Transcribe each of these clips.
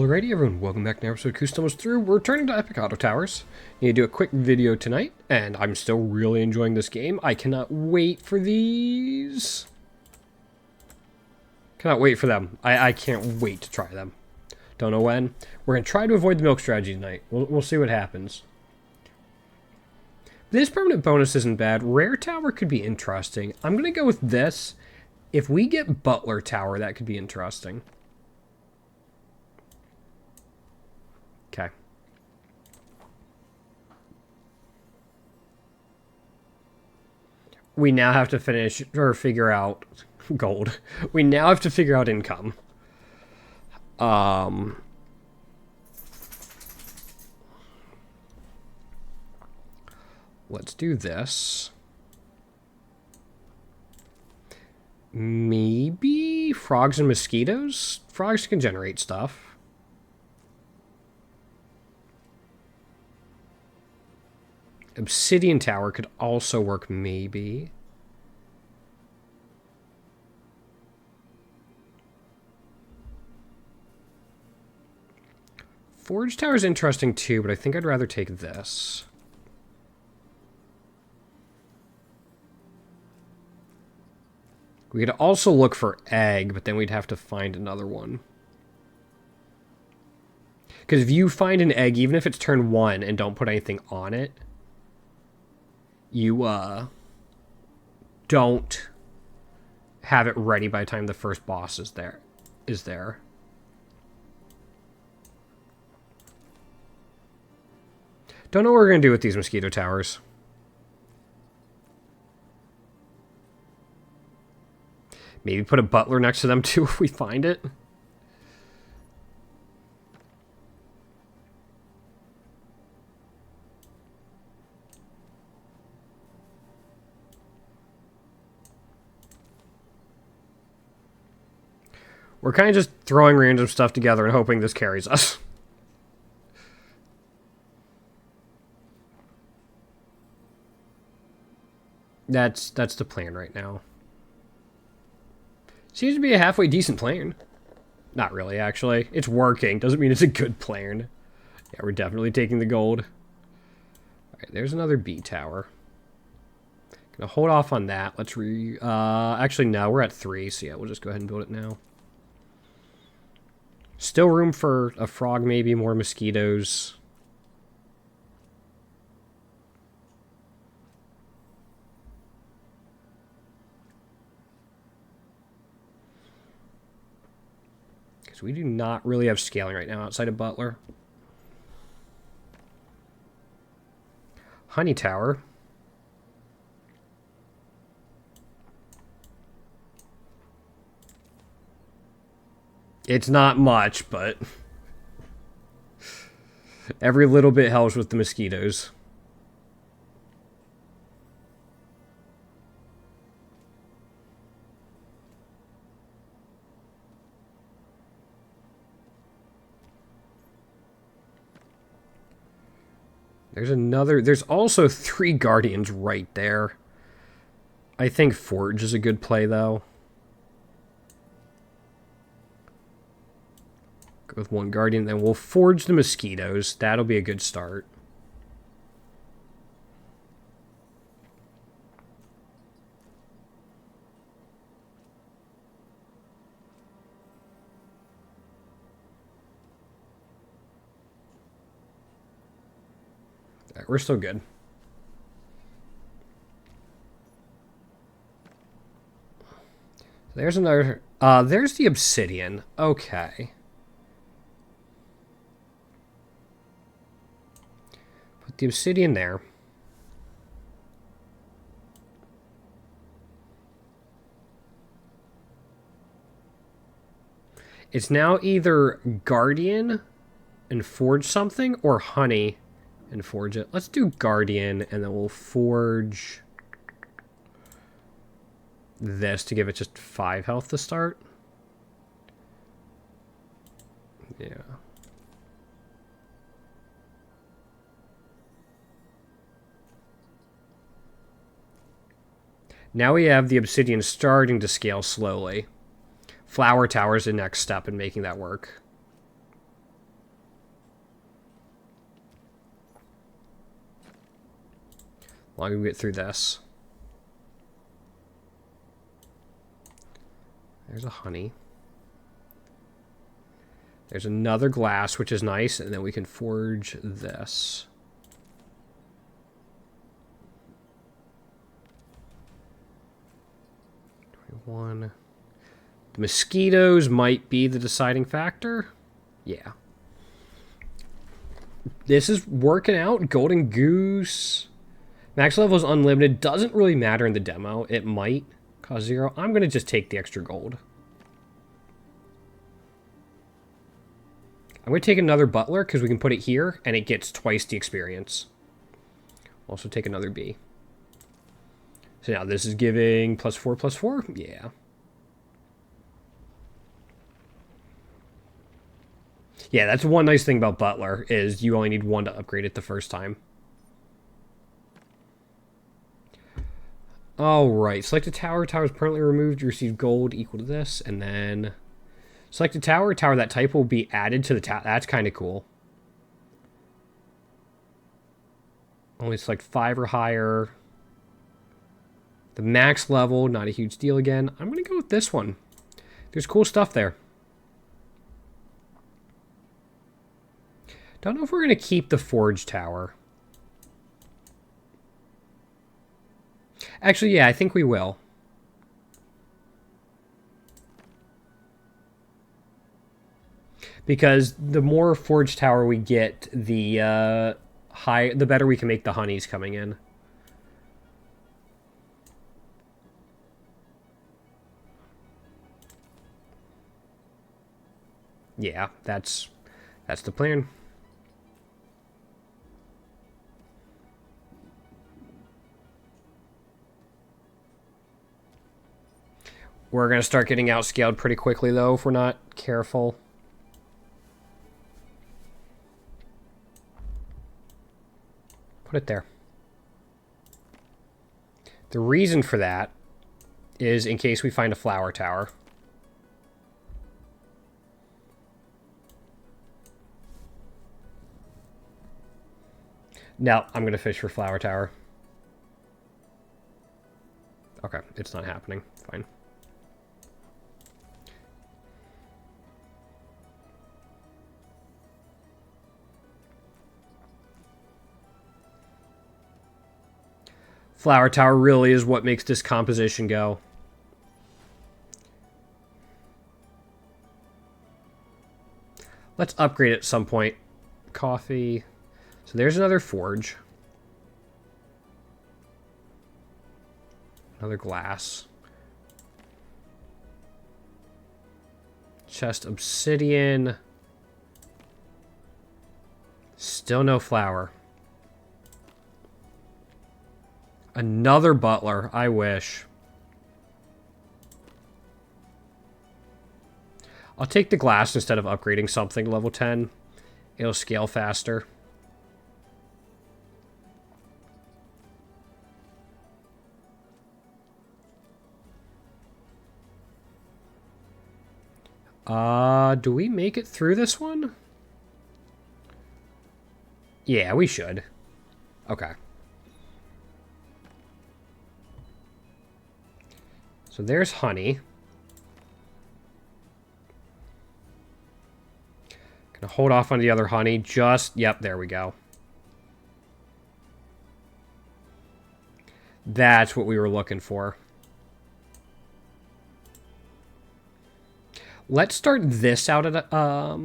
Alrighty everyone, welcome back to an episode of Kuth almost through. We're returning to Epic Auto Towers. Need to do a quick video tonight, and I'm still really enjoying this game. I cannot wait for these. Cannot wait for them. I can't wait to try them. Don't know when. We're going to try to avoid the milk strategy tonight. We'll see what happens. This permanent bonus isn't bad. Rare Tower could be interesting. I'm going to go with this. If we get Butler Tower, that could be interesting. Okay. We now have to finish, or figure out, gold. We now have to figure out income. Let's do this. Maybe frogs and mosquitoes? Frogs can generate stuff. Obsidian Tower could also work, maybe. Forge Tower is interesting too, but I think I'd rather take this. We could also look for egg, but then we'd have to find another one. Because if you find an egg, even if it's turn 1 and don't put anything on it, you don't have it ready by the time the first boss is there. Don't know what we're going to do with these mosquito towers. Maybe put a butler next to them too if we find it. We're kind of just throwing random stuff together and hoping this carries us. That's the plan right now. Seems to be a halfway decent plan. Not really, actually. It's working. Doesn't mean it's a good plan. Yeah, we're definitely taking the gold. Alright, there's another B tower. Gonna hold off on that. Let's actually, no, we're at 3, so yeah, we'll just go ahead and build it now. Still room for a frog, maybe, more mosquitoes. Because we do not really have scaling right now outside of Butler. Honey Tower. It's not much, but every little bit helps with the mosquitoes. There's also 3 guardians right there. I think Forge is a good play, though. Go with 1 guardian, then we'll forge the mosquitoes. That'll be a good start. Alright, we're still good. There's another... there's the obsidian. Okay. Put the obsidian there. It's now either guardian and forge something or honey and forge it. Let's do guardian and then we'll forge this to give it just 5 health to start. Yeah. Now we have the obsidian starting to scale slowly. Flower Tower is the next step in making that work. Long as we get through this. There's a honey. There's another glass, which is nice, and then we can forge this. The mosquitoes might be the deciding factor. Yeah. This is working out. Golden Goose. Max level is unlimited. Doesn't really matter in the demo. It might cause 0. I'm going to just take the extra gold. I'm going to take another butler because we can put it here and it gets twice the experience. Also take another B. So now this is giving +4/+4? Yeah. Yeah, that's one nice thing about Butler, is you only need 1 to upgrade it the first time. Alright, select a tower. Tower is permanently removed. You receive gold equal to this. And then select a tower. Tower that type will be added to the tower. That's kind of cool. Only select 5 or higher. The max level, not a huge deal again. I'm going to go with this one. There's cool stuff there. Don't know if we're going to keep the Forge Tower. Actually, yeah, I think we will. Because the more Forge Tower we get, the better we can make the honeys coming in. Yeah, that's the plan. We're going to start getting outscaled pretty quickly, though, if we're not careful. Put it there. The reason for that is in case we find a flower tower. No, I'm going to fish for flower tower. Okay, it's not happening. Fine. Flower tower really is what makes this composition go. Let's upgrade it at some point. Coffee. So there's another forge. Another glass. Chest obsidian. Still no flower. Another butler. I wish. I'll take the glass instead of upgrading something to level 10. It'll scale faster. Do we make it through this one? Yeah, we should. Okay. So there's honey. Gonna hold off on the other honey. Just, yep, there we go. That's what we were looking for. Let's start this out at a,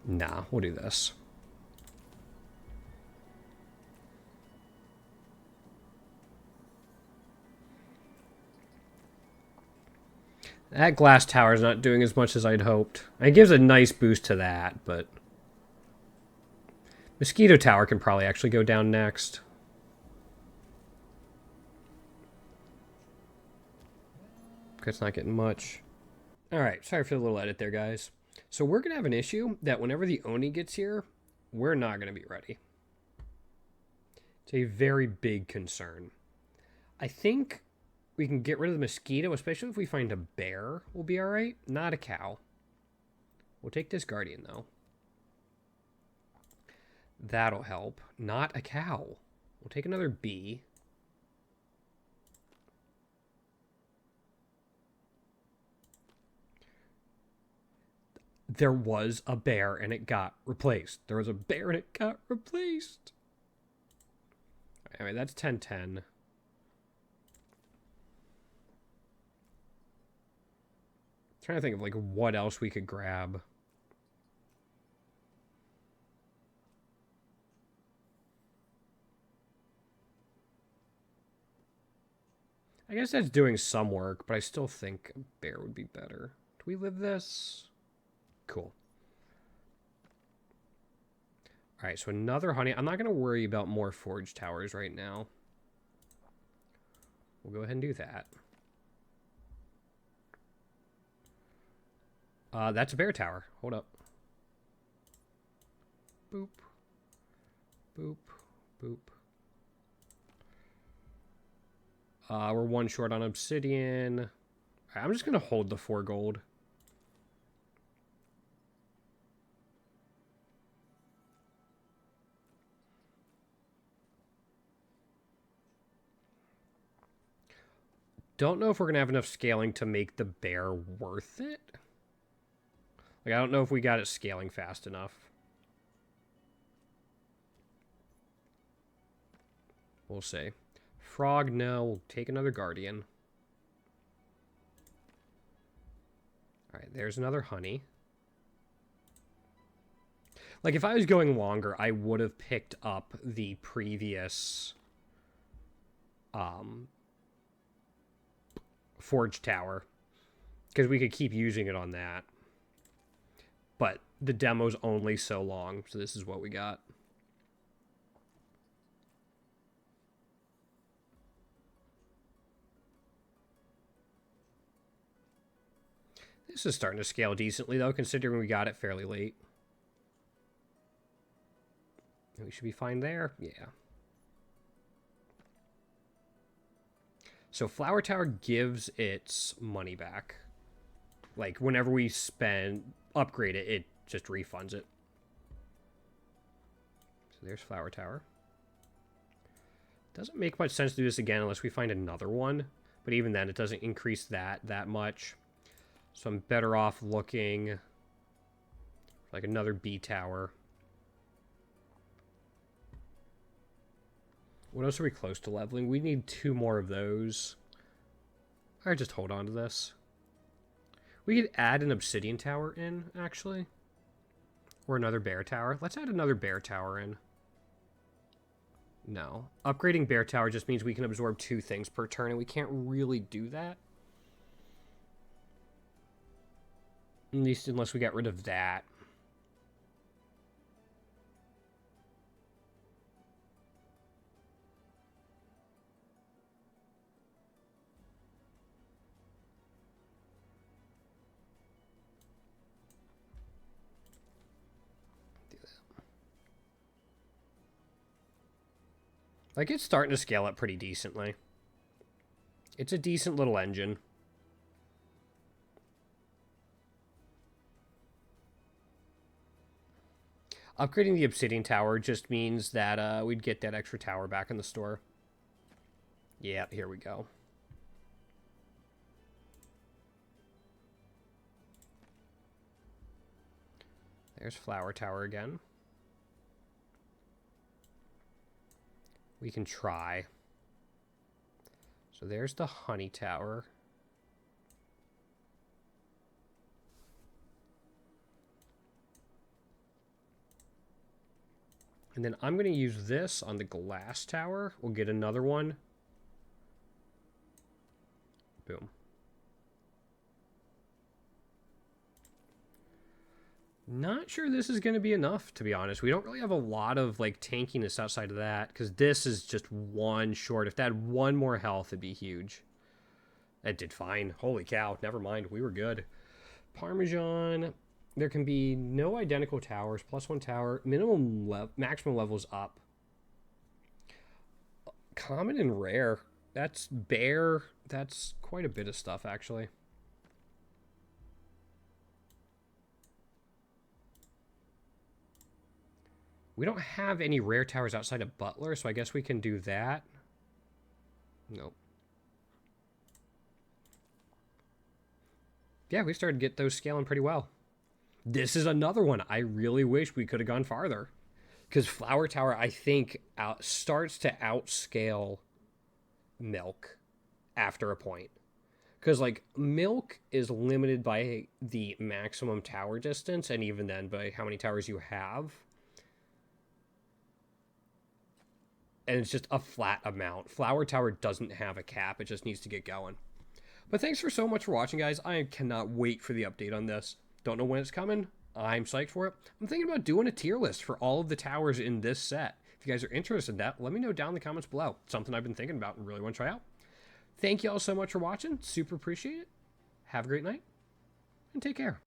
nah, we'll do this. That glass tower is not doing as much as I'd hoped. It gives a nice boost to that, but Mosquito Tower can probably actually go down next. It's not getting much. Alright, sorry for the little edit there, guys. So we're going to have an issue that whenever the Oni gets here, we're not going to be ready. It's a very big concern. I think we can get rid of the mosquito, especially if we find a bear. We'll be alright. Not a cow. We'll take this guardian, though. That'll help. Not a cow. We'll take another bee. There was a bear and it got replaced. There was a bear and it got replaced. Anyway, that's 10-10. Trying to think of like what else we could grab. I guess that's doing some work, but I still think a bear would be better. Do we live this? Cool. All right, so another honey. I'm not going to worry about more forge towers right now. We'll go ahead and do that. That's a bear tower. Hold up. Boop. Boop. Boop. We're one short on obsidian. All right, I'm just going to hold the 4 gold. Don't know if we're going to have enough scaling to make the bear worth it. Like, I don't know if we got it scaling fast enough. We'll see. Frog, no. We'll take another guardian. Alright, there's another honey. Like, if I was going longer, I would have picked up the previous forge tower. Because we could keep using it on that. But the demo's only so long, so this is what we got. This is starting to scale decently, though, considering we got it fairly late. We should be fine there. Yeah. So Flower Tower gives its money back. Like, whenever we upgrade it, it just refunds it. So there's Flower Tower. Doesn't make much sense to do this again unless we find another one. But even then, it doesn't increase that much. So I'm better off looking for like another bee tower. What else are we close to leveling? We need 2 more of those. Alright, just hold on to this. We could add an obsidian tower in, actually. Or another bear tower. Let's add another bear tower in. No. Upgrading bear tower just means we can absorb 2 things per turn, and we can't really do that. At least unless we got rid of that. Do that. Like, it's starting to scale up pretty decently. It's a decent little engine. Upgrading the obsidian tower just means that we'd get that extra tower back in the store. Yeah, here we go. There's Flower Tower again. We can try. So there's the Honey Tower. And then I'm going to use this on the glass tower. We'll get another one. Boom. Not sure this is going to be enough, to be honest. We don't really have a lot of like tankiness outside of that, because this is just 1 short. If that had 1 more health, it'd be huge. That did fine. Holy cow. Never mind. We were good. Parmesan. There can be no identical towers. +1 tower. Maximum levels up. Common and rare. That's bear. That's quite a bit of stuff, actually. We don't have any rare towers outside of Butler, so I guess we can do that. Nope. Yeah, we started to get those scaling pretty well. This is another one. I really wish we could have gone farther. Because Flower Tower, I think, starts to outscale Milk after a point. Because, like, Milk is limited by the maximum tower distance, and even then by how many towers you have. And it's just a flat amount. Flower Tower doesn't have a cap. It just needs to get going. But thanks for so much for watching, guys. I cannot wait for the update on this. Don't know when it's coming. I'm psyched for it. I'm thinking about doing a tier list for all of the towers in this set. If you guys are interested in that, let me know down in the comments below. It's something I've been thinking about and really want to try out. Thank you all so much for watching. Super appreciate it. Have a great night. And take care.